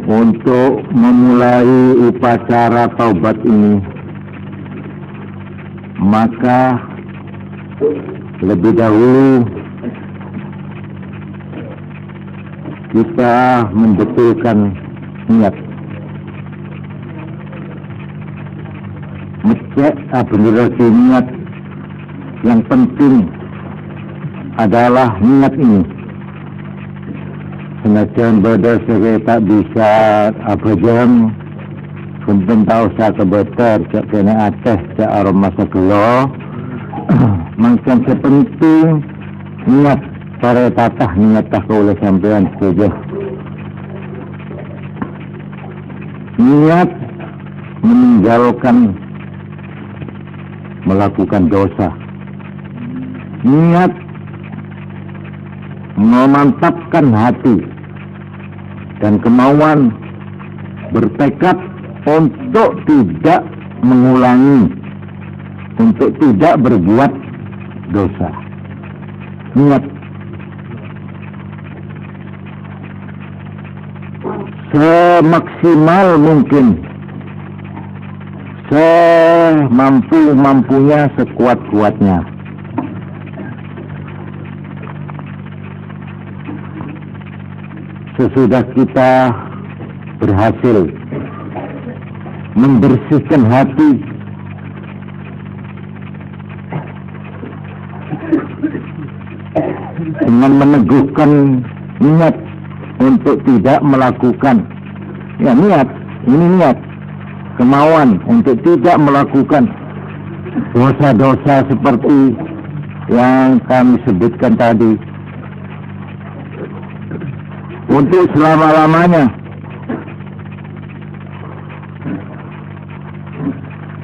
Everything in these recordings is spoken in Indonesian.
untuk memulai upacara taubat ini, maka lebih dahulu kita membetulkan niat. Ngecek benar niat. Yang penting adalah niat ini. Senajan beda saya tak bisa apa jam, pun tahu saya kebetar, cak kena atas, cak aroma segelo. Macam sepenting niat, cara tatah niat tak oleh sampean saja. Niat meninggalkan melakukan dosa. Niat memantapkan hati dan kemauan bertekad untuk tidak mengulangi, untuk tidak berbuat dosa. Niat semaksimal mungkin, semampu-mampunya, sekuat-kuatnya. Sesudah kita berhasil membersihkan hati dengan meneguhkan niat untuk tidak melakukan, ya niat, ini niat, kemauan untuk tidak melakukan dosa-dosa seperti yang kami sebutkan tadi untuk selama-lamanya,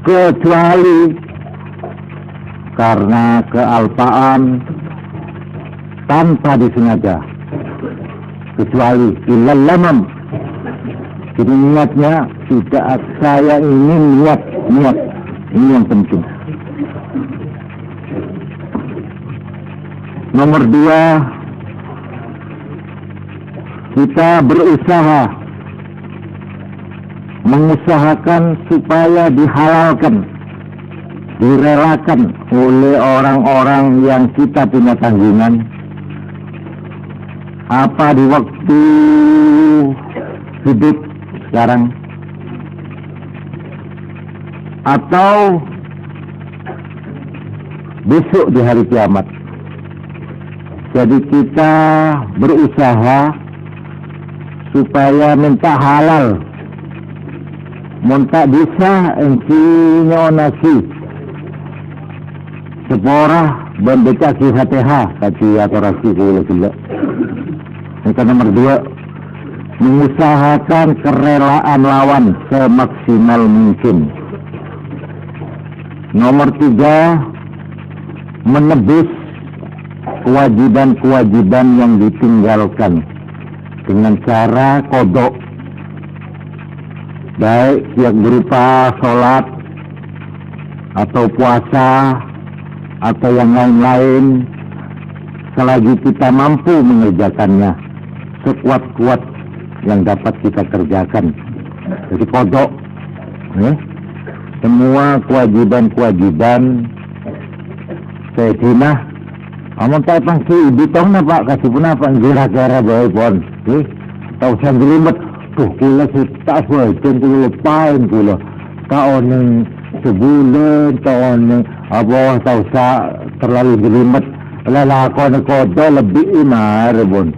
kecuali karena kealpaan tanpa disengaja, kecuali ilal lamam. Jadi niatnya tidak, saya ingin niat, ini yang penting. Nomor 2, kita mengusahakan supaya dihalalkan, direlakan oleh orang-orang yang kita punya tanggungan, apa di waktu hidup sekarang atau besok di hari kiamat. Jadi kita berusaha supaya minta halal, minta bisa engkinya nasi seporah membaca Fatihah kaji atau rasi gula. Yang nomor 2, mengusahakan kerelaan lawan semaksimal mungkin. Nomor 3, menebus kewajiban-kewajiban yang ditinggalkan dengan cara kodok, baik yang berupa sholat atau puasa atau yang lain-lain, selagi kita mampu mengerjakannya sekuat-kuat yang dapat kita kerjakan. Jadi kodok, semua kewajiban-kewajiban Sayyidina amun tak pangsi ditong na pak kasih pun apa gara-gara bae pon. Tahu saya jelimet tuh kula tak boleh kula lupain kula. Tahun sebulan tahun apa tahu saya terlalu jelimet. Lalakon kodo lebih imar pon.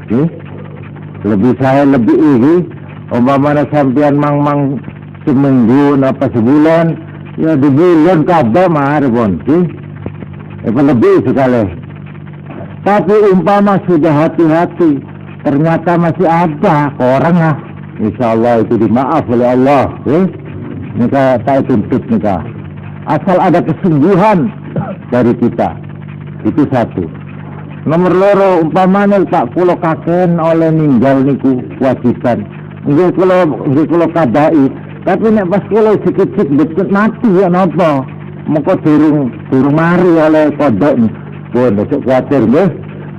Lebih saya lebih ini umpama sampean mang seminggu apa sebulan ya di bulan kada mar pon. Lebih sekali. Tapi umpama sudah hati-hati, ternyata masih ada orang lah. Insya Allah itu dimaaf oleh Allah. Nika tak tuntut nika. Asal ada kesungguhan dari kita. Itu 1. Nomor 2, umpamanya tak kulo kaken oleh ninggal niku kewajiban. Nggih kulo kadai. Tapi nek pas kulo sikit-sikit mati ya napa? Moko durung mari oleh kodok nih. Boleh khawatir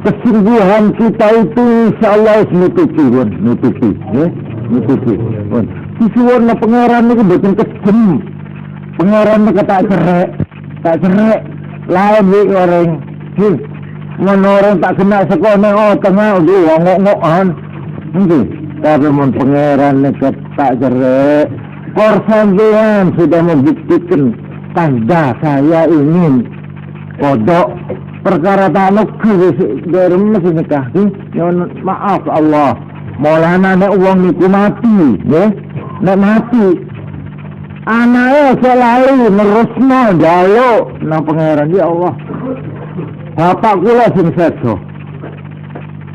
kesungguhan kita itu insya Allah nutupi. Niku ki. Disuwun na pangeran niku mboten kejem. Pangeran niku tak cerek. Tak cerek. Lain iki orang. Ki. Menorong tak kena sekolah oh tengah ngok-ngokan. Nggih. Tapi mun pangeran niku tak cerek. Korsampean sudah membuktikan tanda saya ingin kodok perkara tanuk dari masih nikah maaf Allah maulana nek uang niku mati ya nek mati anaknya selalu nerusno jalo nang pangeran ya Allah bapak kula sing sedo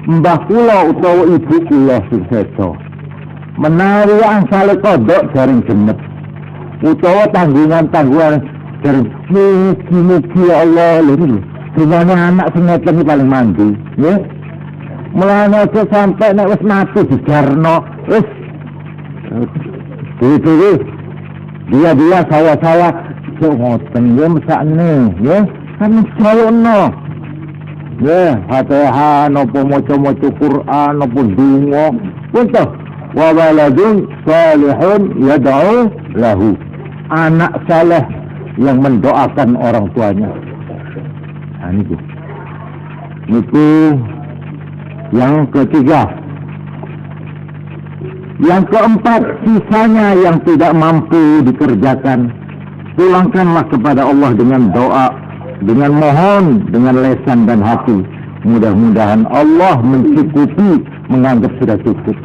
mbah kula utawa ibu kula sing sedo menawi angsale kodok jaring genep utawa tanggungan-tanggungan jaring mugi-mugi ya Allah lho dunane anak sing ngeten iki paling mandi nggih mulane aja sampe nek wis mati dijarno wis iki dia saya sok ngoten nggih mesakne nggih kan salono nggih Fatihah napa maca-maca Quran napa donga punten wa waladun salihun yad'u lahu anak saleh yang mendoakan orang tuanya. Nah, niku yang ketiga. Yang keempat, sisanya yang tidak mampu dikerjakan pulangkanlah kepada Allah dengan doa, dengan mohon, dengan lesan dan hati. Mudah-mudahan Allah mencukupi, menganggap sudah cukup.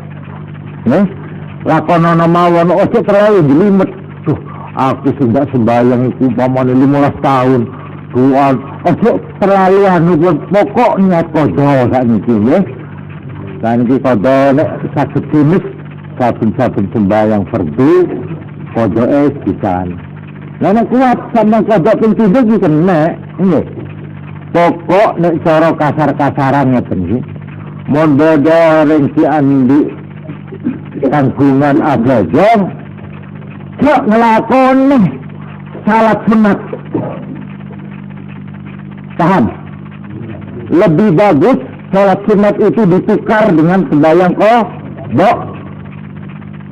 Lakonono mawon ojo terlalu jelimet. Tuh, aku sudah sembahyang itu pamane 15 tahun. Tuhan, ojo terlalu anu pokoknya kodo sakniki nggih. Sakniki kodo nek saged tumis saben-saben sembahyang fardu kodoe pisan. Lah nek kuat sampeyan kodo ping 3 iki kena nggih. Pokok nek cara kasar-kasaran ngeten iki. Mon bodo ring si andi tanggungan abajang kok ngelakoni salat sunat paham? Lebih bagus salat sunat itu ditukar dengan sembahyang kodok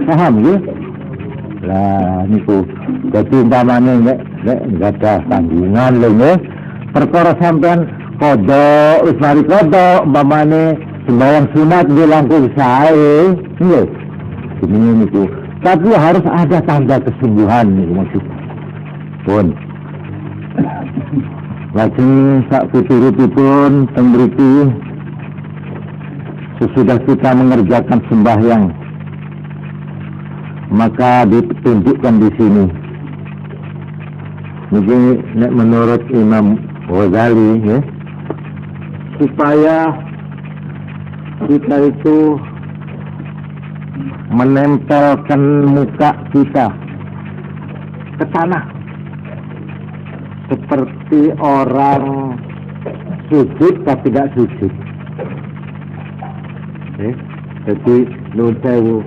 paham ya? Lah niku dadi umpamane nek enggak ada tanggungan lho nggih perkara sampean kodok wis mari kodok umpamane sembahyang sunat nggih langkung sae nggih ini niku tapi harus ada tanda kesembuhan niku maksud pun lajeng sak piturutipun teng mriki sesudah kita mengerjakan sembahyang maka ditunjukkan di sini niki nek menurut Imam Ghazali ya supaya kita itu menempelkan muka kita ke tanah seperti orang sujud tapi tidak sujud. Jadi nun sewu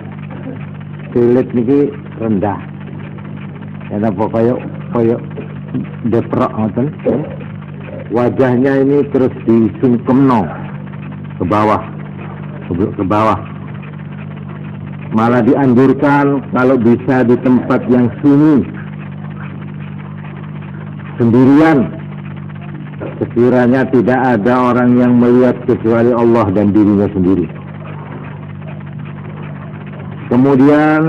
kulit niki rendah. Karena koyok deprok ngoten. Wajahnya ini terus disungkemno ke bawah. Ke bawah. Malah dianjurkan kalau bisa di tempat yang sunyi sendirian sekiranya tidak ada orang yang melihat kecuali Allah dan dirinya sendiri. Kemudian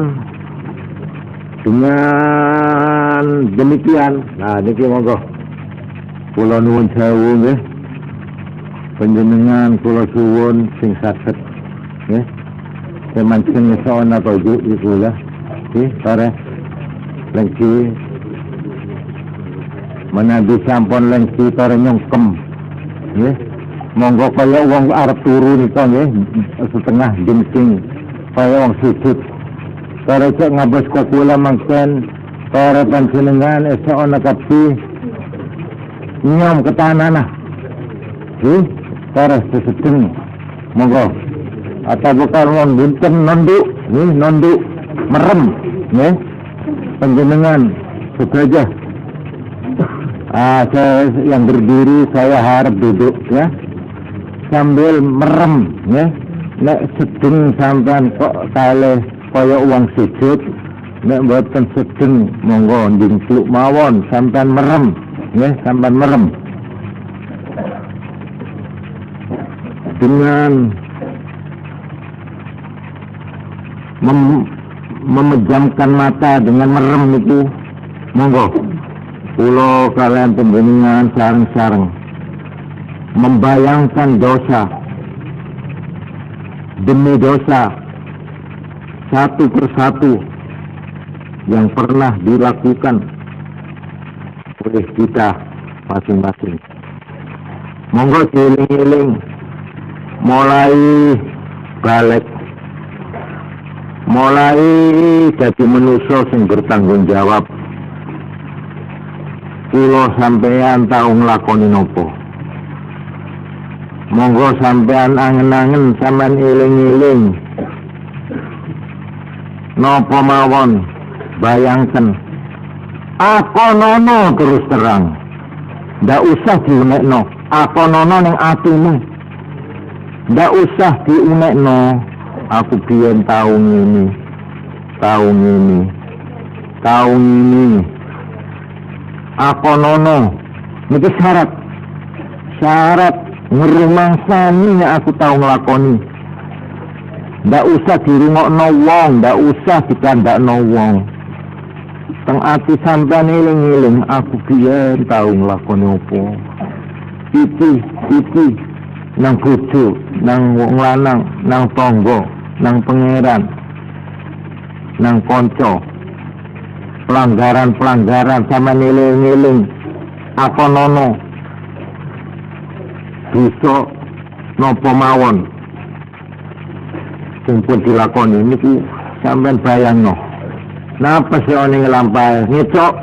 dengan demikian nah niki monggo kula nuwun sewu nggih panjenengan kula suwun sing saged nggih semancing soana toju ikulah sore lagi menabi sampun lagi sore nyongkem ya monggo kaya wong arep turu nika nggih setengah jengking kaya wong sujud sore cek ngabes kula mangken sore panjenengan esuk ana kabeh nyom ke tanah nah sore sesedeng monggo atau bukan membunten nonduk merem ya panjenengan sesaja saya yang berdiri saya harap duduk ya sambil merem ya nek sedeng sampean kok kalih kaya uang sujud nek mboten sedeng monggo njingkluk mawon sampean merem nggih sampean merem dengan memejamkan mata dengan merem itu monggo kula kalian pembeningan sareng-sareng membayangkan dosa demi dosa satu persatu yang pernah dilakukan oleh kita masing-masing. Monggo dieling-eling mulai balik, mulai jadi manusia sing bertanggung jawab. Kula sampean tau nglakoni nopo? Monggo sampean angen-angen sampean eling-eling nopo mawon. Bayangkan akonono terus terang ndak usah diunekno akonono ning atimu ndak usah diunekno aku biyen tau ngene akonono niki syarat ngrumangsani nek aku tau nglakoni ndak usah dirungokno wong ndak usah dikandakno wong teng ati sampean eling-eling aku biyen tau nglakoni opo iki nang bojo nang wong lanang nang tangga nang pangeran nang kanca pelanggaran sampean eling-eling apa nono dosa napa mawon sing pun dilakoni niku sampean bayangno napa sih ning lampahe ngecok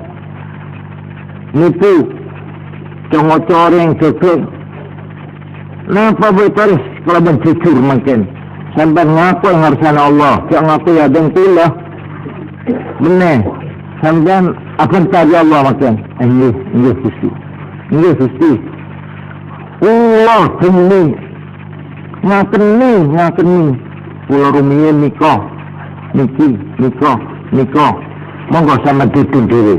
nipu congo-coreng jogeng napa betul kalau menjujur mungkin sampai ngaku yang harusnya Allah jangan ngaku ya dengkulah bener sampai akan tadi Allah makin ini Gusti Allah demi ngakeni pulau rumiyin niko monggo sama duduk diri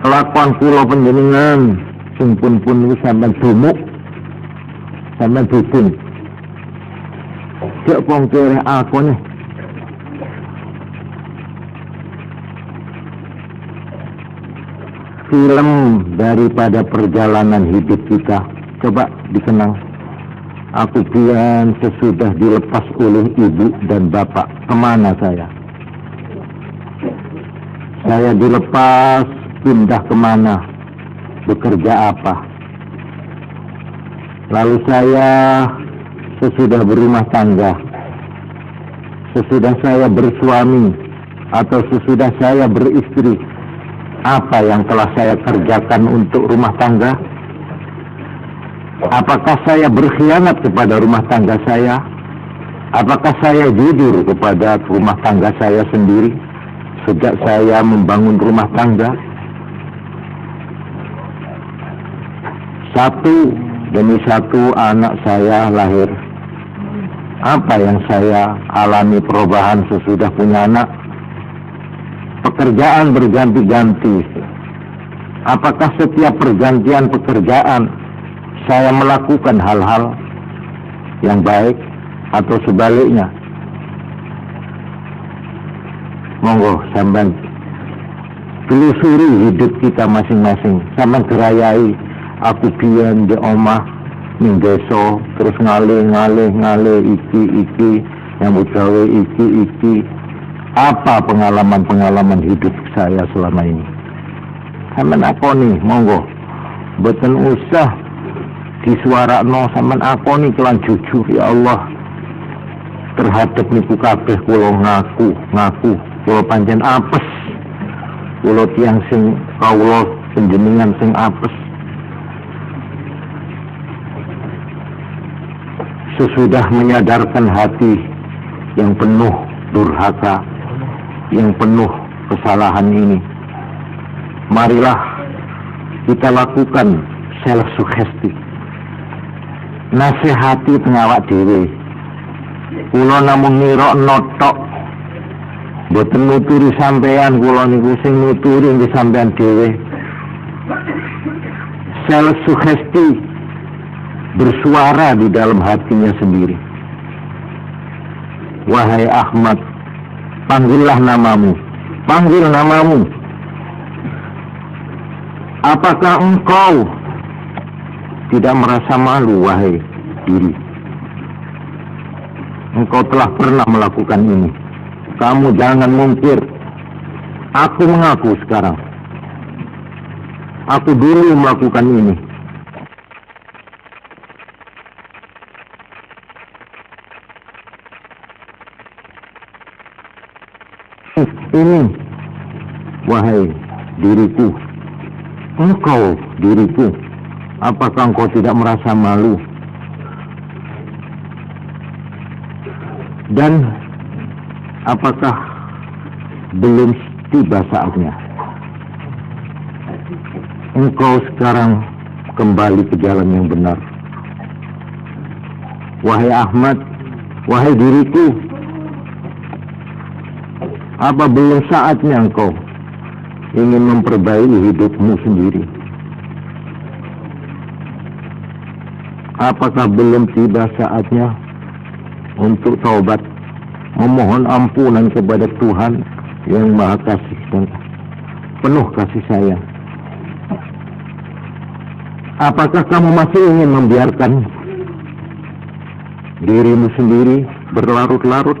kelakuan pulau penjenengan sing pun itu sampai dumuk sampai duduk cek pongkere aku nih film daripada perjalanan hidup kita coba dikenang aku biyen sesudah dilepas oleh ibu dan bapak kemana saya dilepas pindah kemana bekerja apa lalu saya sesudah berumah tangga sesudah saya bersuami atau sesudah saya beristri apa yang telah saya kerjakan untuk rumah tangga apakah saya berkhianat kepada rumah tangga saya apakah saya jujur kepada rumah tangga saya sendiri sejak saya membangun rumah tangga satu demi satu anak saya lahir apa yang saya alami perubahan sesudah punya anak pekerjaan berganti-ganti apakah setiap pergantian pekerjaan saya melakukan hal-hal yang baik atau sebaliknya monggo sampean telusuri hidup kita masing-masing sampean gerayai aku biyen di omah ning desa terus ngalih iki nyambut gawe iki apa pengalaman hidup saya selama ini sampean akoni monggo mboten usah disuarakno sampean akoni kelan jujur ya Allah terhadap niku kabeh kula ngaku kula pancen apes kula tiyang sing kawula panjenengan sing apes sesudah menyadarkan hati yang penuh durhaka yang penuh kesalahan ini marilah kita lakukan self sugesti nasihati pengawak dhewe kula namung ngira notok Boten nuturi sampean, kula niku sing nuturi nggih sampean dhewe. Self sugesti bersuara di dalam hatinya sendiri. Wahai Ahmad, panggillah namamu, panggil namamu. Apakah engkau tidak merasa malu, wahai diri? Engkau telah pernah melakukan ini. Kamu jangan mungkir. Aku mengaku sekarang. Aku dulu melakukan ini. Ini, wahai diriku. Engkau, diriku. Apakah engkau tidak merasa malu? Dan apakah belum tiba saatnya engkau sekarang kembali ke jalan yang benar? Wahai Ahmad, wahai diriku, apa belum saatnya engkau ingin memperbaiki hidupmu sendiri? Apakah belum tiba saatnya untuk taubat, memohon ampunan kepada Tuhan yang Maha Kasih dan penuh kasih sayang? Apakah kamu masih ingin membiarkan dirimu sendiri berlarut-larut,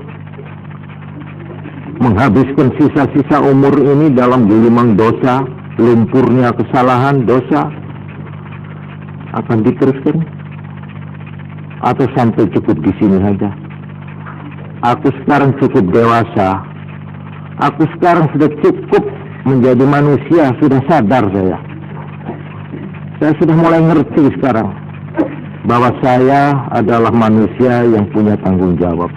menghabiskan sisa-sisa umur ini dalam gelimang dosa, lumpurnya kesalahan dosa? Akan diteruskan? Atau sampai cukup di sini saja? Aku sekarang cukup dewasa. Aku sekarang sudah cukup menjadi manusia, sudah sadar saya. Saya sudah mulai ngerti sekarang bahwa saya adalah manusia yang punya tanggung jawab.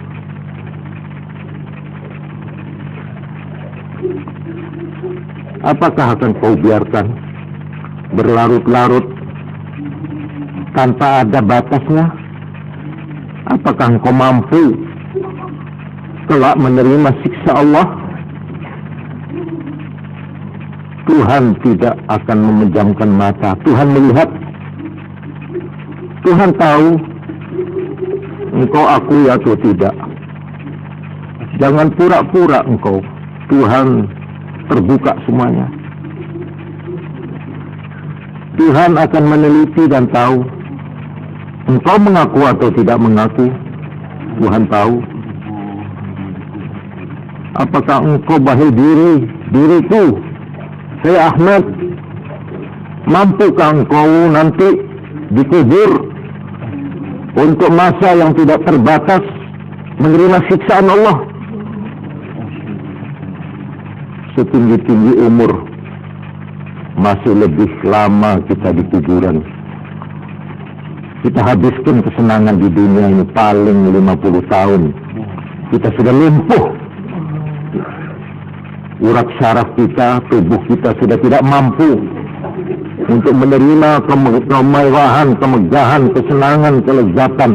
Apakah akan kau biarkan berlarut-larut tanpa ada batasnya? Apakah engkau mampu kelak menerima siksa Allah? Tuhan tidak akan memejamkan mata. Tuhan melihat. Tuhan tahu engkau akui atau tidak. Jangan pura-pura engkau. Tuhan terbuka semuanya. Tuhan akan meneliti dan tahu. Engkau mengaku atau tidak mengaku, Tuhan tahu. Apakah engkau bahai diriku, saya Ahmad, mampukah engkau nanti dikubur untuk masa yang tidak terbatas menerima siksaan Allah? Setinggi-tinggi umur, masih lebih lama kita di kuburan. Kita habiskan kesenangan di dunia ini paling 50 tahun. Kita sudah lumpuh. Urat saraf kita, tubuh kita sudah tidak mampu untuk menerima kemewahan, kemegahan, kesenangan, kelezatan.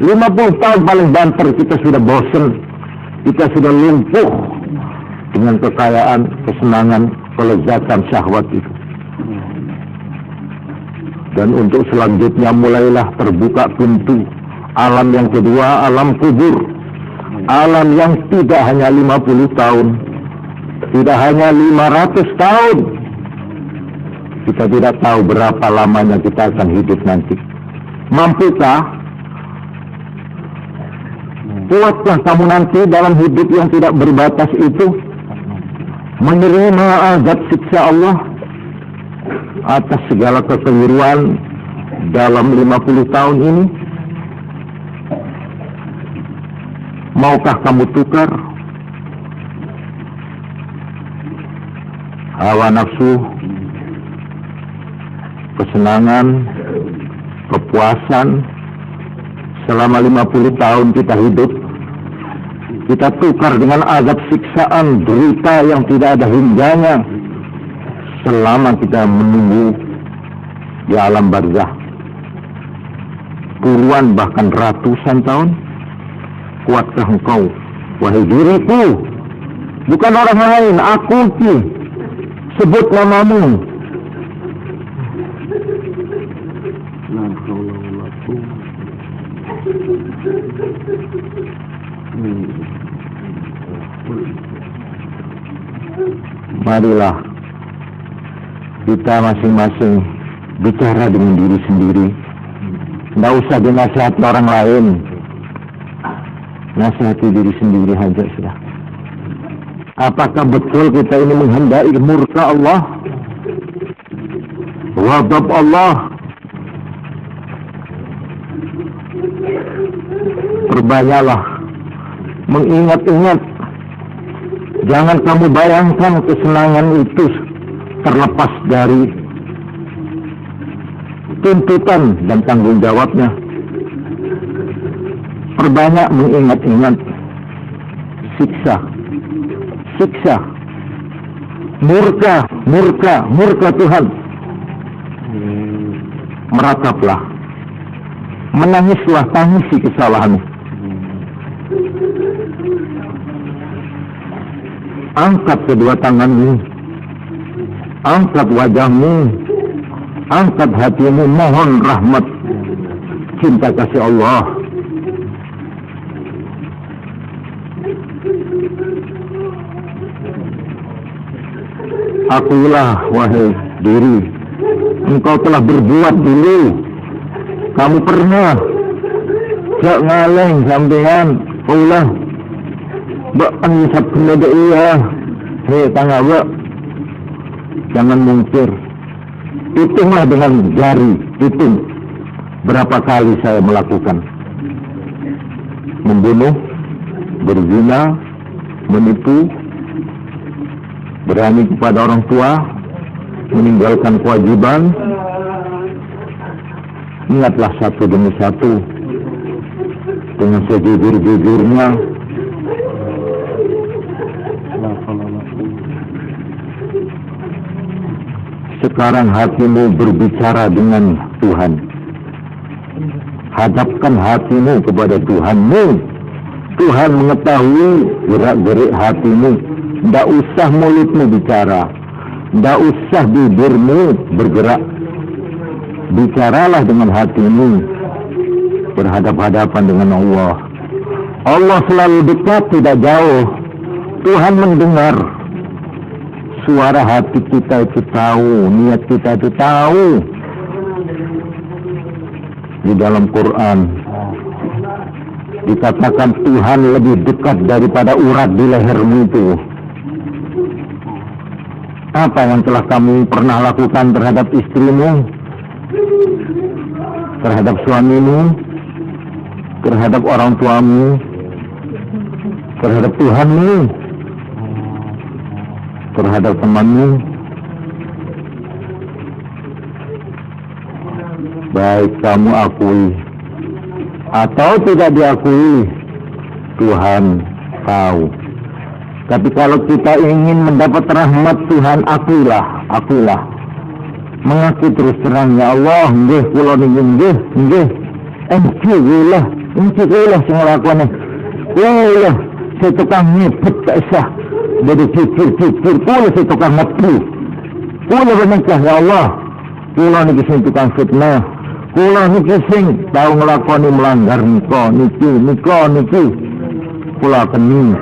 50 tahun paling banter kita sudah bosan. Kita sudah lumpuh dengan kekayaan, kesenangan, kelezatan syahwat itu. Dan untuk selanjutnya mulailah terbuka pintu alam yang kedua, alam kubur. Alam yang tidak hanya 50 tahun, tidak hanya 500 tahun. Kita tidak tahu berapa lamanya kita akan hidup nanti. Mampukah? Kuatkah kamu nanti dalam hidup yang tidak berbatas itu menerima azab siksa Allah atas segala kekeliruan dalam 50 tahun ini? Maukah kamu tukar hawa nafsu, kesenangan, kepuasan selama 50 tahun kita hidup, kita tukar dengan azab siksaan, derita yang tidak ada hingganya selama kita menunggu di alam barzah puluhan bahkan ratusan tahun? Kuatkah engkau Wahai diriku, bukan orang lain, aku Ki. Sebut namamu. Marilah kita masing-masing bicara dengan diri sendiri. Tidak usah dinasihati orang lain. Nasihati diri sendiri saja sudah. Apakah betul kita ini menghendaki murka Allah? Ghadab Allah? Perbanyaklah mengingat-ingat. Jangan kamu bayangkan kesenangan itu terlepas dari tuntutan dan tanggung jawabnya. Perbanyak mengingat-ingat siksa, murka Tuhan. Merataplah, menangislah, tangisi kesalahanmu. Angkat kedua tanganmu, angkat wajahmu, angkat hatimu, mohon rahmat cinta kasih Allah. Akulah wahai diri, engkau telah berbuat dulu. Kamu pernah jak ngaleng sampean, kaulah bak anisap kena iya. Hei tangga bak, jangan mungkir. Hitunglah dengan jari, hitung berapa kali saya melakukan membunuh, berzina, menipu, berani kepada orang tua, meninggalkan kewajiban. Ingatlah satu demi satu dengan sejujur-jujurnya. Sekarang hatimu berbicara dengan Tuhan. Hadapkan hatimu kepada Tuhanmu. Tuhan mengetahui gerak-gerik hatimu. Tidak usah mulutmu bicara, tidak usah bibirmu bergerak. Bicaralah dengan hatimu, berhadap-hadapan dengan Allah. Allah selalu dekat, tidak jauh. Tuhan mendengar. Suara hati kita itu tahu, niat kita itu tahu. Di dalam Quran dikatakan Tuhan lebih dekat daripada urat di lehermu itu. Apa yang telah kamu pernah lakukan terhadap istrimu, terhadap suamimu, terhadap orang tuamu, terhadap Tuhanmu, terhadap temanmu? Baik kamu akui atau tidak diakui, Tuhan tahu. Tapi kalau kita ingin mendapat rahmat Tuhan, akuilah. Mengaku terus terang, ya Allah, nggih kula niki nggih. Engke kula sing nglakoni. Kula saya tukang nyebut kaisah. Jadi jujur kula saya tukang ngepu. Kula menikah ya Allah. Kula niki sing tukang fitnah. Kula niki sing tau nglakoni melanggar niki. Kula keni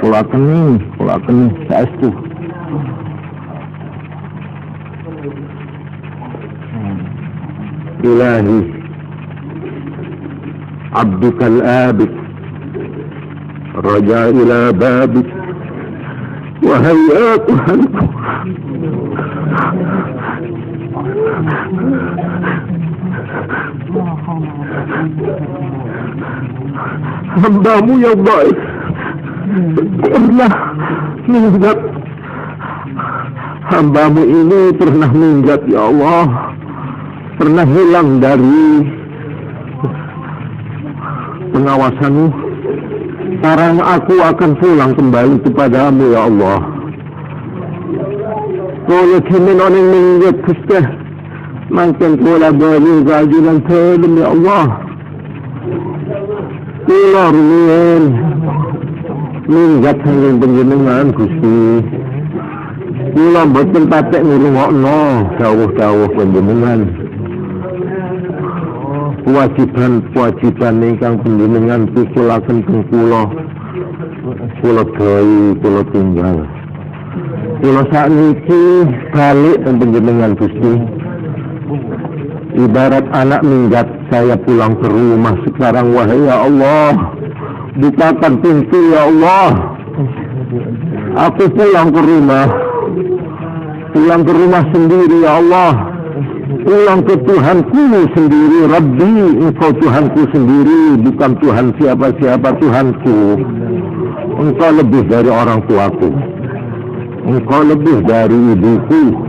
saestu. Ilahi abdukal abid raja ila babik. Wahai ya Tuhanku, hambamu yang baik pernah minggat. Hambamu ini pernah minggat ya Allah, pernah hilang dari pengawasanmu. Sekarang aku akan pulang kembali kepadamu ya Allah. Kau kimin orang minggat Gusti, mungkin kula bali gajulan telum ya Allah. Kula rumiyin minggat saking panjenengan Gusti. Kula boten patek ngrungokno dawuh-dawuh panjenengan. Kewajiban ingkang panjenengan pikulaken teng kula kula tinggal. Kula sakniki balik teng panjenengan Gusti. Ibarat anak minggat, saya pulang ke rumah sekarang. Wahai ya Allah, bukakan pintu ya Allah. Aku pulang ke rumah sendiri ya Allah. Pulang ke Tuhanku sendiri. Rabbi, Engkau Tuhanku sendiri, bukan Tuhan siapa-siapa. Tuhanku, Engkau lebih dari orang tuaku, Engkau lebih dari ibuku,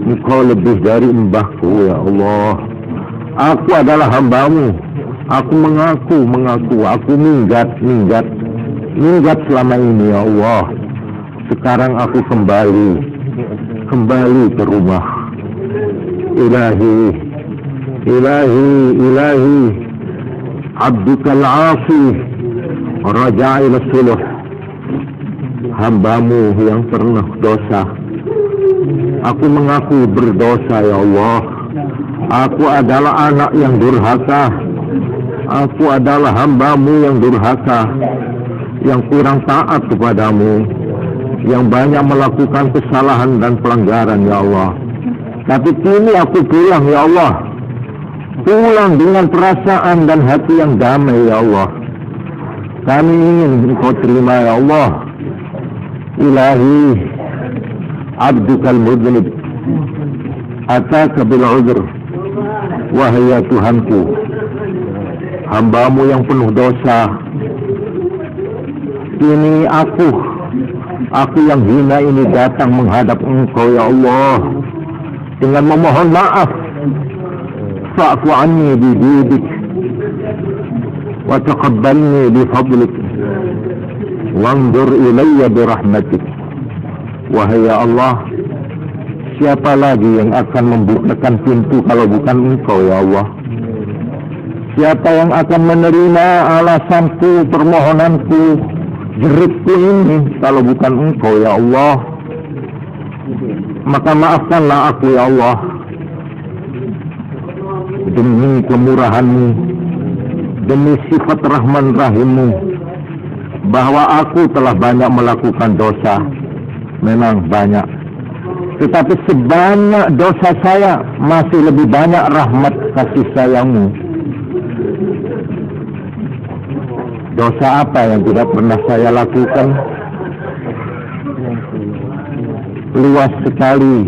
Engkau lebih dari mbahku ya Allah. Aku adalah hamba-Mu. Aku mengaku, aku minggat selama ini ya Allah. Sekarang aku kembali ke rumah. Ilahi, abdukal asi raja ila suluh. Hamba-Mu yang pernah dosa. Aku mengaku berdosa ya Allah. Aku adalah anak yang durhaka. Aku adalah hamba-Mu yang durhaka, yang kurang taat kepadamu, yang banyak melakukan kesalahan dan pelanggaran ya Allah. Tapi kini aku pulang ya Allah. Pulang dengan perasaan dan hati yang damai ya Allah. Kami ingin Engkau terima ya Allah. Ilahi, abdukal mudnib ataka bil uzr. Wahai ya Tuhanku, hamba-Mu yang penuh dosa. Kini aku yang hina ini datang menghadap Engkau ya Allah dengan memohon maaf. Fa'fu anni bijudik wa taqabbalni bifadlik wanzur ilayya birahmatik. Wahai ya Allah, siapa lagi yang akan membukakan pintu kalau bukan Engkau ya Allah? Siapa yang akan menerima alasanku, permohonanku, jeritku ini kalau bukan Engkau ya Allah? Maka maafkanlah aku ya Allah. Demi kemurahan-Mu, demi sifat Rahman Rahim-Mu, bahwa aku telah banyak melakukan dosa. Memang banyak, tetapi sebanyak dosa saya masih lebih banyak rahmat kasih sayang-Mu. Dosa apa yang tidak pernah saya lakukan? Luas sekali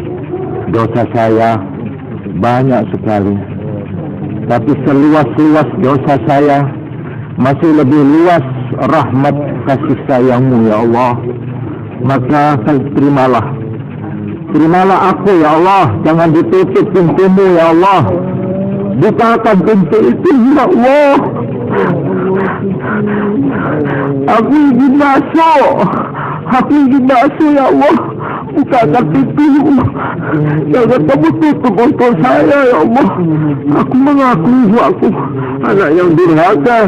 dosa saya, banyak sekali. Tapi seluas-luas dosa saya, masih lebih luas rahmat kasih sayang-Mu ya Allah. Maka terimalah aku ya Allah. Jangan ditutup pintu-Mu ya Allah. Bukakan pintu itu ya Allah. Aku ingin masuk ya Allah. Bukakan pintu-Mu. Jangan Kamu tutup untuk saya ya Allah. Aku mengaku aku anak yang durhaka.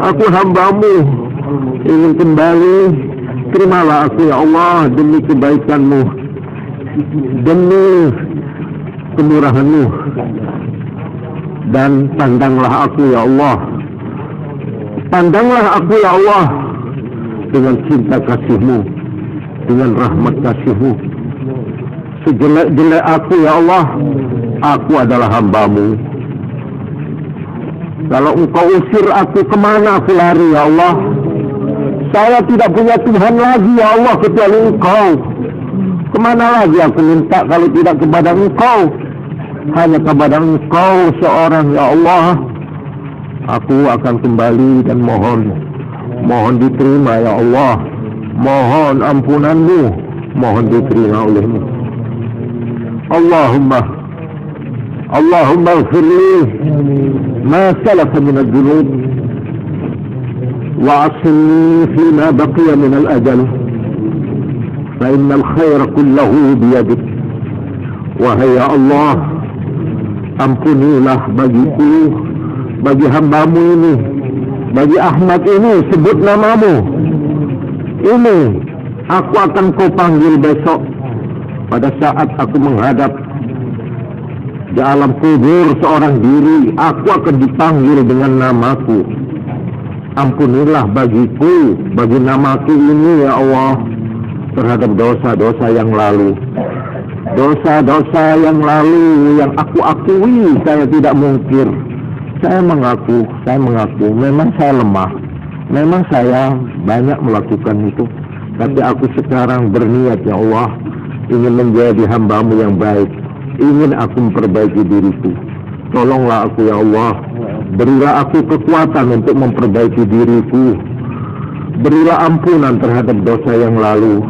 Aku hamba-Mu, ingin kembali. Terimalah aku ya Allah demi kebaikan-Mu, demi kemurahan-Mu, dan pandanglah aku ya Allah. Pandanglah aku ya Allah dengan cinta kasih-Mu, dengan rahmat kasih-Mu. Sejelek-jelek aku ya Allah, aku adalah hamba-Mu. Kalau Engkau usir aku, kemana aku lari ya Allah? Saya tidak punya Tuhan lagi ya Allah kecuali Engkau. Kemana lagi aku minta kalau tidak kepada Engkau? Hanya kepada Engkau seorang ya Allah. Aku akan kembali dan mohon diterima ya Allah. Mohon ampunan-Mu, mohon diterima oleh-Mu. Allahumma ighfirli ma salafa min ad-dunub وعصمني فيما بقي من الأجل فإن الخير كله بيدك. Wahai ya Allah, ampunilah bagiku, bagi hamba-Mu ini, bagi Ahmad ini, sebut nama-Mu. Ini aku akan kau panggil besok pada saat aku menghadap di alam kubur seorang diri. Aku akan dipanggil dengan namaku. Ampunilah bagiku, bagi namaku ini ya Allah, terhadap dosa-dosa yang lalu. Dosa-dosa yang lalu yang aku akui, saya tidak mungkir. Saya mengaku memang saya lemah. Memang saya banyak melakukan itu. Tapi aku sekarang berniat ya Allah, ingin menjadi hamba-Mu yang baik. Ingin aku memperbaiki diriku. Tolonglah aku ya Allah. Berilah aku kekuatan untuk memperbaiki diriku. Berilah ampunan terhadap dosa yang lalu.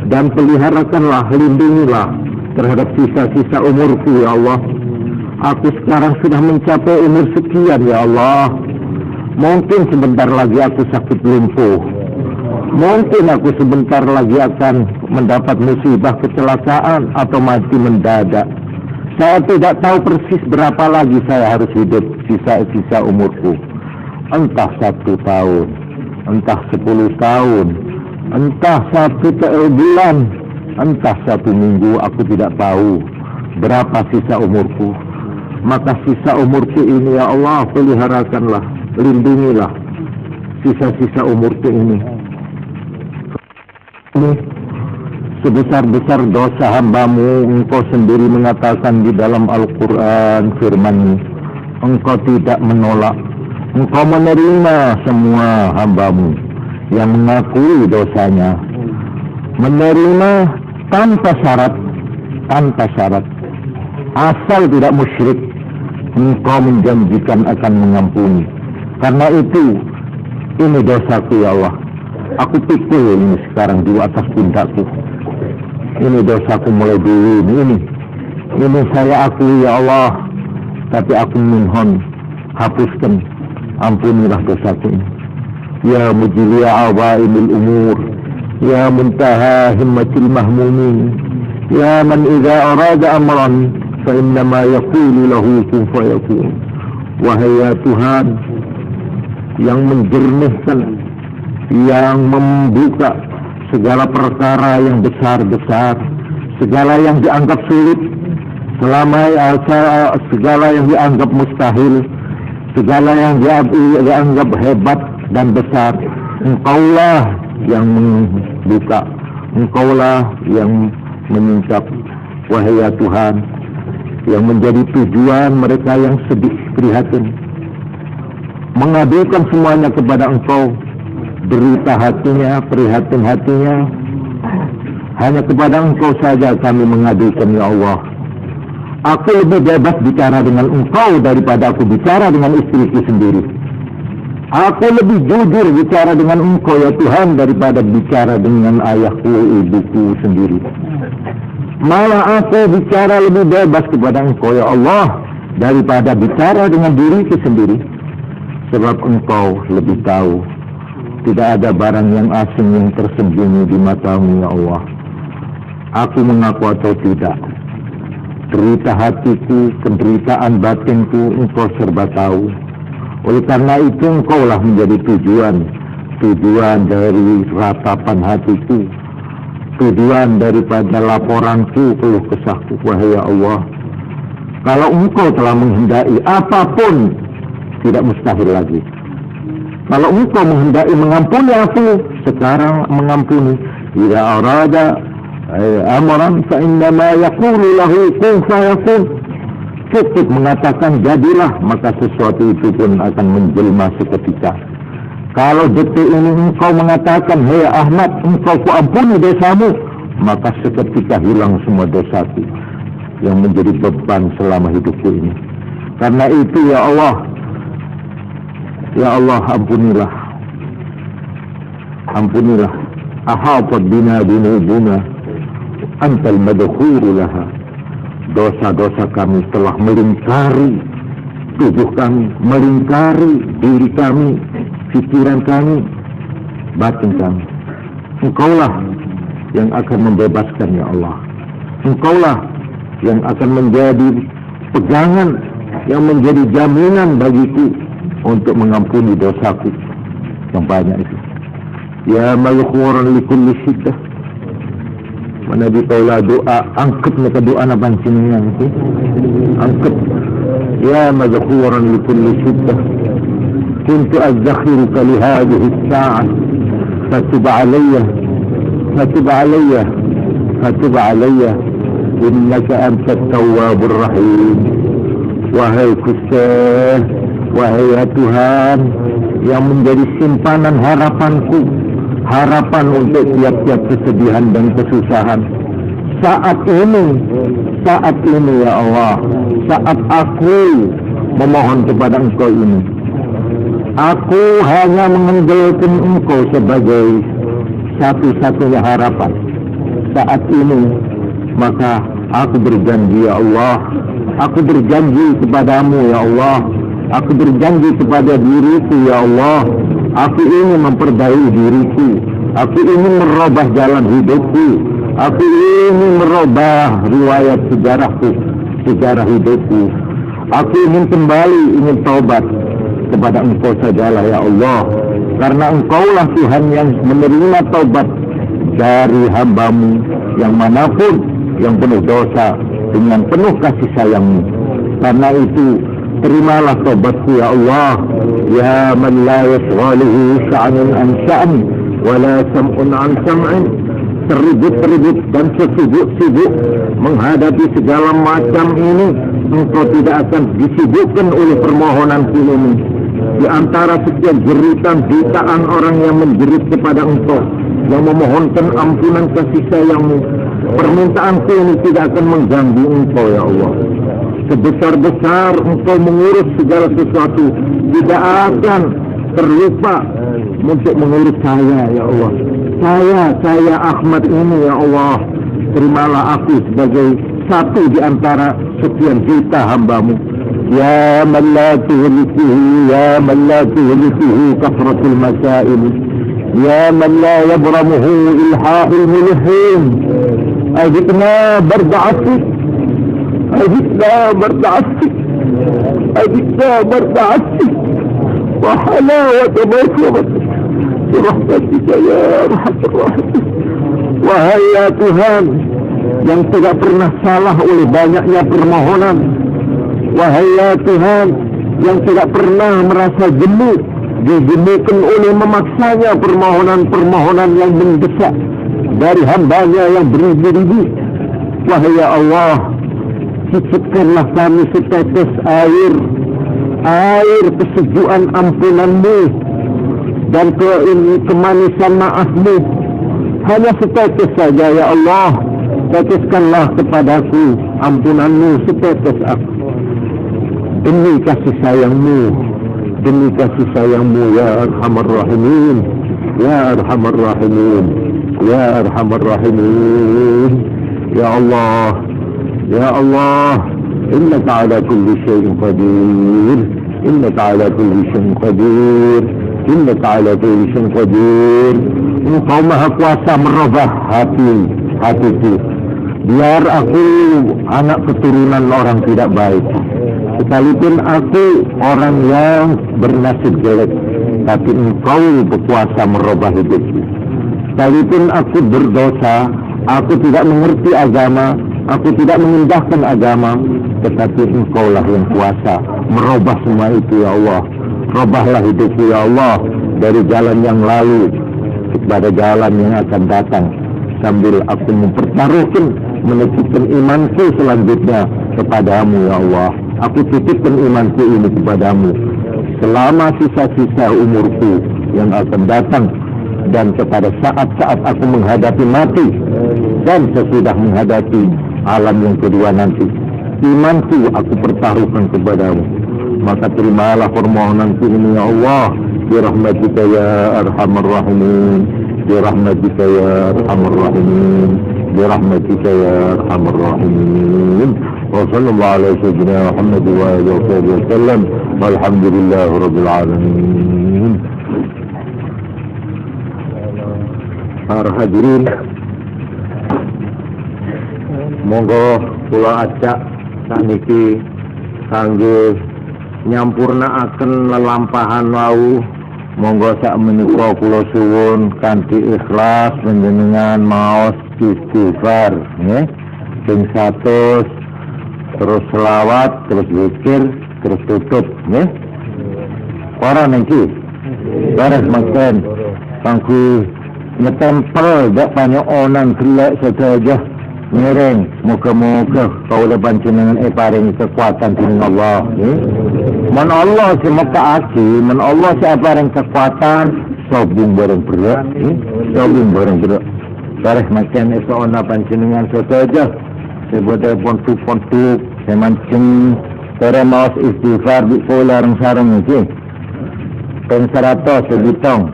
Dan peliharakanlah, lindungilah terhadap sisa-sisa umurku ya Allah. Aku sekarang sudah mencapai umur sekian ya Allah. Mungkin sebentar lagi aku sakit lumpuh. Mungkin aku sebentar lagi akan mendapat musibah kecelakaan atau mati mendadak. Saya tidak tahu persis berapa lagi saya harus hidup sisa-sisa umurku. Entah 1 tahun, entah 10 tahun, entah 1 bulan, entah 1 minggu, aku tidak tahu berapa sisa umurku. Maka sisa umurku ini ya Allah, peliharakanlah, lindungilah sisa-sisa umurku ini. Sebesar-besar dosa hamba-Mu, Engkau sendiri mengatakan di dalam Al-Quran firman-Mu, Engkau tidak menolak, Engkau menerima semua hamba-Mu yang mengakui dosanya, menerima tanpa syarat, asal tidak musyrik. Engkau menjanjikan akan mengampuni. Karena itu, ini dosaku ya Allah. Aku pikul ini sekarang di atas pundakku. Ini dosaku mulai dulu ini saya akui ya Allah. Tapi aku mohon, hapuskan, ampunilah dosaku ini. Ya mujliya awaimil umur, ya muntaha himmatil mahmumin, ya man idza arada amran fa innama yaqulu lahu kun fayakun. Wahai ya Tuhan yang menjernihkan, yang membuka segala perkara yang besar-besar, segala yang dianggap sulit, segala yang dianggap mustahil, segala yang dianggap hebat dan besar. Engkaulah yang membuka, Engkaulah yang menyingkap. Wahai ya Tuhan, yang menjadi tujuan mereka yang sedih prihatin, mengadukan semuanya kepada Engkau. Berita hatinya, prihatin hatinya, hanya kepada Engkau saja kami mengadukan ya Allah. Aku lebih bebas bicara dengan Engkau daripada aku bicara dengan istriku sendiri. Aku lebih jujur bicara dengan Engkau ya Tuhan daripada bicara dengan ayahku, ibuku sendiri. Malah aku bicara lebih bebas kepada Engkau ya Allah daripada bicara dengan diriku sendiri. Sebab Engkau lebih tahu. Tidak ada barang yang asing yang tersembunyi di mata-Mu ya Allah. Aku mengaku atau tidak, derita hatiku, penderitaan batinku Engkau serba tahu. Oleh karena itu Engkaulah menjadi tujuan dari ratapan hatiku, tujuan daripada laporanku, keluh kesahku. Wahai ya Allah, kalau Engkau telah menghendaki, apapun tidak mustahil lagi. Kalau Engkau menghendaki mengampuni aku, sekarang mengampuni. Jika arada amran fa innama yaqulu lahu kun fayakun. Cukup mengatakan jadilah, maka sesuatu itu pun akan menjelma seketika. Kalau detik ini Engkau mengatakan, hei Ahmad, Engkau kuampuni dosamu, maka seketika hilang semua dosaku yang menjadi beban selama hidupku ini. Karena itu ya Allah, ya Allah, ampunilah. Ahatat bina dunubuna antal madkhuru laha. Dosa-dosa kami telah melingkari tubuh kami, melingkari diri kami, pikiran kami, batin kami. Engkaulah yang akan membebaskan ya Allah. Engkaulah yang akan menjadi pegangan, yang menjadi jaminan bagiku untuk mengampuni dosaku yang banyak itu. ya maghfuran likulli syiddah. Mana ditolak doa, angkat mereka doa na pancingan itu, angkat. Ya maghfuran likulli syiddah, kuntu azzakhiruka li hadhihi as-sa'ah, fatub alayya, fatub alayya, fatub alayya, innaka antat tawwabur rahim. Wahai Gusti, wahai ya Tuhan yang menjadi simpanan harapanku, harapan untuk tiap-tiap kesedihan dan kesusahan. Saat ini ya Allah, saat aku memohon kepada Engkau ini, aku hanya mengandalkan Engkau sebagai satu-satunya harapan. Saat ini, maka aku berjanji ya Allah, aku berjanji kepadamu ya Allah, aku berjanji kepada diriku ya Allah, aku ingin memperbaiki diriku, aku ingin merubah jalan hidupku, aku ingin merubah riwayat sejarahku, sejarah hidupku. Aku ingin kembali, ingin taubat kepada Engkau sajalah ya Allah, karena Engkaulah Tuhan yang menerima taubat dari hamba-Mu yang manapun yang penuh dosa dengan penuh kasih sayang-Mu. Karena itu terimalah taubatku ya Allah, ya man la yashghaluhu sya'nun an sya'an wa la sam'un an sam'in. Teribut-ribut dan sesibuk-sibuk menghadapi segala macam ini, Engkau tidak akan disibukkan oleh permohonan ini. Di antara sekian jeritan jutaan orang yang menjerit kepada Engkau, yang memohonkan ampunan kasih sayang-Mu, permintaanku ini tidak akan mengganggu Engkau ya Allah. Sebesar-besar Engkau mengurus segala sesuatu, tidak akan terlupa untuk mengurus saya ya Allah. Saya Ahmad ini ya Allah, terimalah aku sebagai satu di antara sekian juta hamba-Mu. Ya man la tuhlikuhu, ya man la tuhlikuhu kafratul masail, ya man la yabramuhu ilhahul mulhin. Ajibna barda'atik, ajibna barda'atik, ajibna barda'atik, wa halawat masyarakat rahmatika ya arhamar rahimin. Wahai ya Tuhan yang tidak pernah salah oleh banyaknya permohonan, wahai ya Tuhan yang tidak pernah merasa jemu, dijemukan oleh memaksanya permohonan-permohonan yang mendesak dari hamba-Nya yang beribu-ribu. Wahai ya Allah, cicipkanlah kami setetes air kesejukan ampunan-Mu dan kemanisan maaf-Mu. Hanya setetes saja ya Allah, teteskanlah kepadaku ampunan-Mu setetes aku. Demi kasih sayang-Mu, demi kasih sayang-Mu ya arhamar rahimin, ya arhamar rahimin, ya arhamar rahimin. Ya Allah, ya Allah, innaka ala kulli syai'in qadir, innaka ala kulli syai'in qadir, innaka ala kulli syai'in qadir. Engkau maha kuasa merubah hatiku. Biar aku anak keturunan orang tidak baik, sekalipun aku orang yang bernasib jelek, tapi Engkau berkuasa merubah hidupku. Sekalipun aku berdosa, aku tidak mengerti agama, aku tidak mengindahkan agama, tetapi Engkaulah yang kuasa merubah semua itu ya Allah. Rubahlah hidupku ya Allah, dari jalan yang lalu kepada jalan yang akan datang, sambil aku mempertaruhkan, menitipkan imanku selanjutnya kepadamu ya Allah. Aku titipkan imanku ini kepadamu selama sisa-sisa umurku yang akan datang, dan kepada saat-saat aku menghadapi mati, dan sesudah menghadapi alam yang kedua nanti, imanku aku pertaruhkan kepadamu. Maka terimalah permohonanku ini ya Allah, birahmatika ya arhamar rahimin, birahmatika ya arhamar rahimin, birahmatika ya arhamar rahimin. Wa sallallahu ala sayyidina Muhammad wa alihi wa sallam, walhamdulillahi rabbil alamin. Para hadirin, monggo kula ajak saniki kangge nyampurnaaken lelampahan wau Monggo sak menika kula suwun kanthi ikhlas panjenengan maos istighfar nggih. Ping 100 terus selawat, terus zikir, terus tutup nggih. Ora niki. Baris makan pangku nyetempel dak panyonan gelek sedaya miring. Moga-moga kaula panjenengan paring kekuatan dening Allah nggih. Men Allah si mekaaji, men Allah si paring kekuatan sobing bareng berat nggih. Sobing bareng berat. Baris makan esuk ana panjenengan sedaya sebut pon saya mancing cara maos istighfar di pola rong sarung iki peng 100 sebitong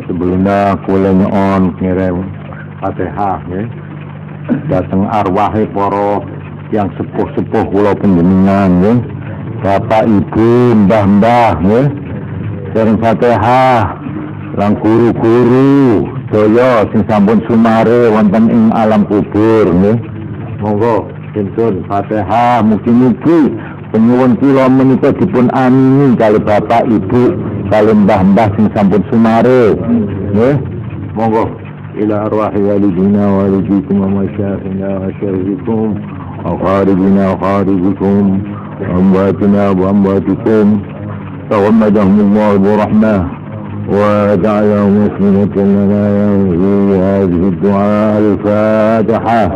sebelumnya kula nyon ngirim Fatihah nggih dateng arwahe para yang sepuh-sepuh kula panjenengan nggih. Bapak Ibu, mbah-mbah nggih. Sering Fatihah lang guru-guru daya sing sampun sumare wonten ing alam kubur nggih. Monggo kinten Fatihah mugi-mugi penyuwun kula menika dipun amini kali Bapak Ibu kali mbah-mbah sing sampun sumare nggih. Monggo ila arwahi walidina walidikum wa masyaihina wa syaihikum wa qaribina wa qaribukum wa amwatina wa amwatikum tawamadahumullahu birahmah wa da'ya muslimatin lana fi hadhihi ad-du'a al-fatihah.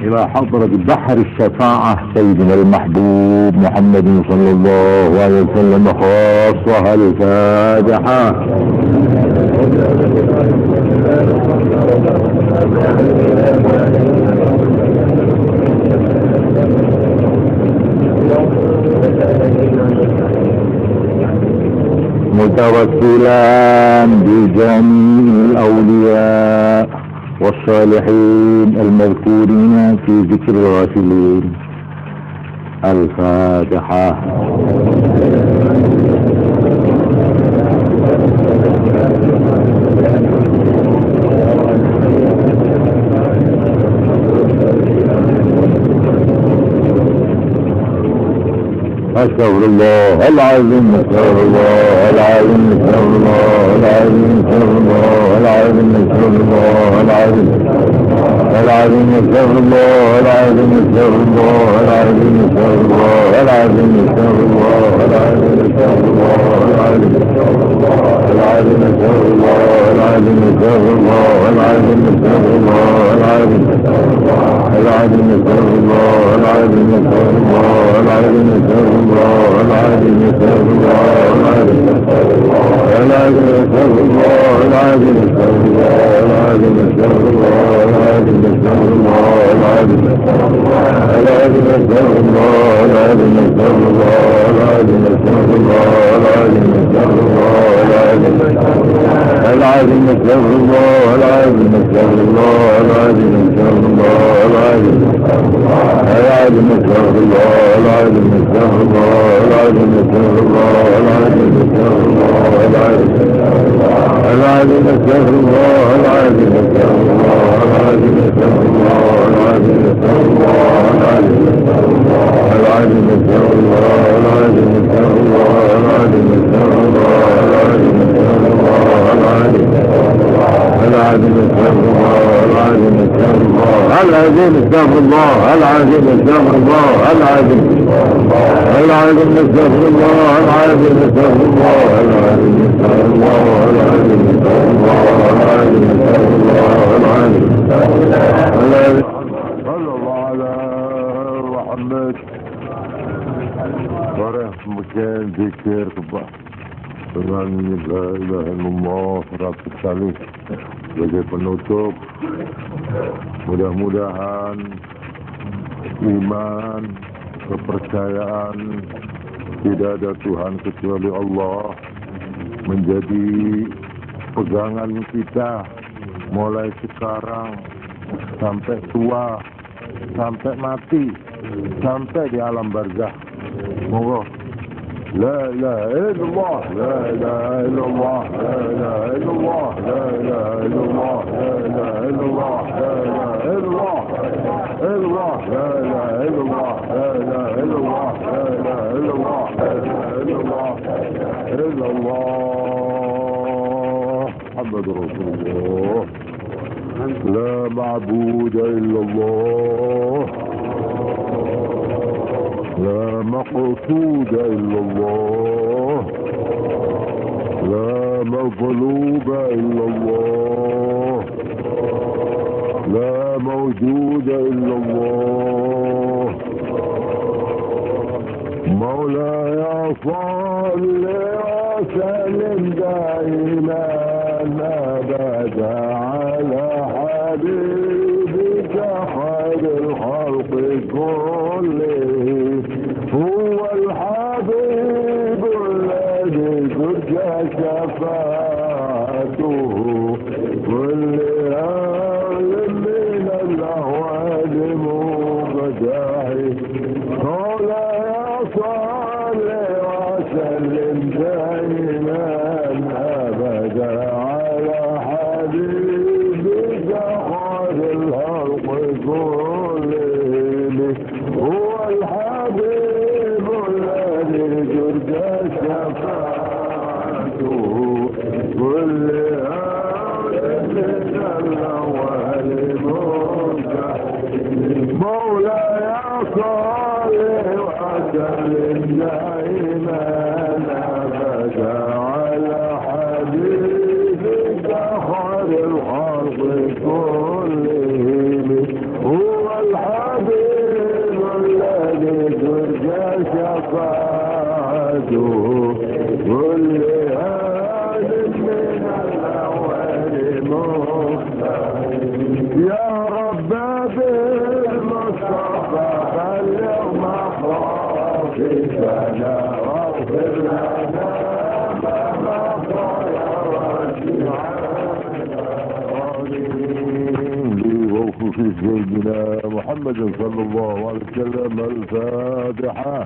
إلى حضرة بحر الشفاعة سيدنا المحبوب محمد صلى الله عليه وسلم خاصة الفاتحة. متوسلا بجميع الأولياء والصالحين المذكورين في ذكر الغافلين. الفاتحة. أستغفر الله العظيم أستغفر الله العظيم أستغفر الله العظيم أستغفر الله العظيم أستغفر الله العظيم العظيم أستغفر الله العظيم أستغفر الله العظيم أستغفر الله العظيم أستغفر الله العظيم أستغفر الله العظيم العظيم أستغفر الله العظيم أستغفر الله العظيم أستغفر الله العظيم العظيم أستغفر الله العظيم أستغفر الله العظيم أستغفر الله العظيم أستغفر الله العظيم العظيم أستغفر الله العظيم أستغفر الله العظيم أستغفر الله العظيم أستغفر الله العظيم العظيم أستغفر الله العظيم أستغفر الله العظيم أستغفر الله العظيم أستغفر الله العظيم العظيم أستغفر الله العظيم أستغفر الله العظيم أستغفر الله العظيم العظيم أستغفر الله العظيم أستغفر الله العظيم أستغفر الله العظيم أستغفر الله العظيم العظيم أستغفر الله العظيم أستغفر الله العظيم أستغفر الله العظيم أستغفر الله العظيم العظيم أستغفر الله العظيم أستغفر الله العظيم أستغفر الله العظيم أستغفر الله العظيم العظيم أستغفر الله العظيم أستغفر الله العظيم أستغفر الله العظيم أستغفر الله العظيم العظيم أستغفر الله العظيم أستغفر الله العظيم أستغفر الله العظيم أستغفر الله العظيم أستغفر الله العظيم صلى الله على محمد ورحمة ذكر dengan la ilaha illallah 100 kali sebagai penutup. Mudah-mudahan iman, kepercayaan tidak ada Tuhan kecuali Allah menjadi pegangan kita mulai sekarang sampai tua, sampai mati, sampai di alam barzakh. Monggo. La ilaha illallah, la ilaha illallah, la ilaha illallah, la ilaha illallah, la ilaha illallah, la ilaha illallah, illallah, la ilaha illallah, la ilaha illallah, la ilaha illallah, la ilaha illallah, illallah, Muhammad Rasulullah. لا معبود إلا الله، لا مقصود إلا الله، لا مطلوب إلا الله، لا موجود إلا الله. مولاي صل وسلم دائما أبدا على حبيبك خير الخلق كلهم. هو الحبيب الذي ترجى شفاعته كل أهل من الأهوال مبدعي. مولاي صل وسلم دائما أبدا على حبيبك خير الخلق كلهم. هو الحبيب الذي ترجى شفاعته كل أهل من الأول مبدعي. مولاي صل وسلم دائما أبدا على حبيبك خير الخلق كلهم. هو الحبيب الذي ترجى شفاعته كل آل من الأول مختلف. يا رب بالمصطفى بلغ مقاصدنا واغفر لنا ما مضى يا في سيدنا محمد صلى الله عليه وسلم. الفاتحة.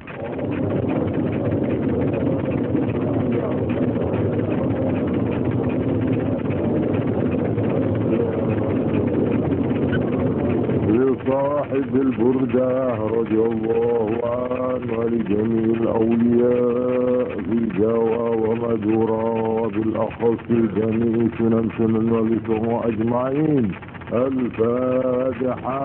لصاحب البردة رضي الله عنه ولجميع الأولياء في جوا ومدورا وبالأخص جميع سنن ولسهم أجمعين. الفاتحة.